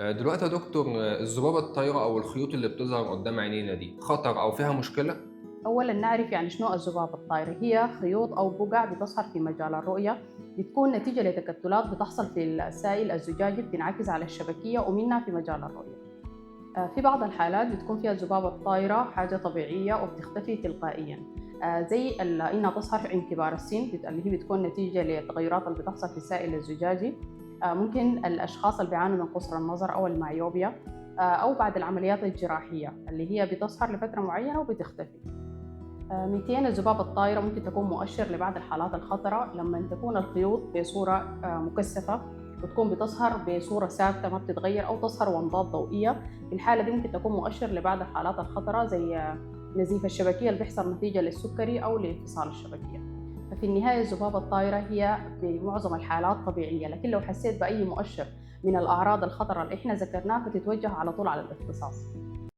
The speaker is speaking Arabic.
دلوقتي يا دكتور، الذبابة الطايرة أو الخيوط اللي بتظهر قدام عينينا دي خطر أو فيها مشكلة؟ أولاً نعرف يعني شنو الذبابة الطايرة. هي خيوط أو بقع بتظهر في مجال الرؤية، بتكون نتيجة لتكتلات بتحصل في السائل الزجاجي بتنعكس على الشبكية ومنها في مجال الرؤية. في بعض الحالات بتكون فيها الذبابة الطايرة حاجة طبيعية وبتختفي تلقائياً، زي إنها تظهر عند كبار السن اللي هي بتكون نتيجة للتغيرات اللي بتحصل في السائل الزجاجي. ممكن الأشخاص اللي بيعانوا من قصر النظر أو المعيوبيا، أو بعد العمليات الجراحية اللي هي بتظهر لفترة معينة وبتختفي. 200 الذبابة الطايرة ممكن تكون مؤشر لبعض الحالات الخطرة لما تكون الخيوط بصورة مكثفة، وتكون بتظهر بصورة ثابتة ما بتتغير أو تظهر ومضات ضوئية. في الحالة دي ممكن تكون مؤشر لبعض الحالات الخطرة زي نزيف الشبكية اللي بيحصل نتيجة للسكري أو لانفصال الشبكية. ففي النهاية الذبابة الطايرة هي بمعظم الحالات طبيعية، لكن لو حسيت بأي مؤشر من الأعراض الخطرة اللي إحنا ذكرناها فتتوجه على طول على الاختصاص.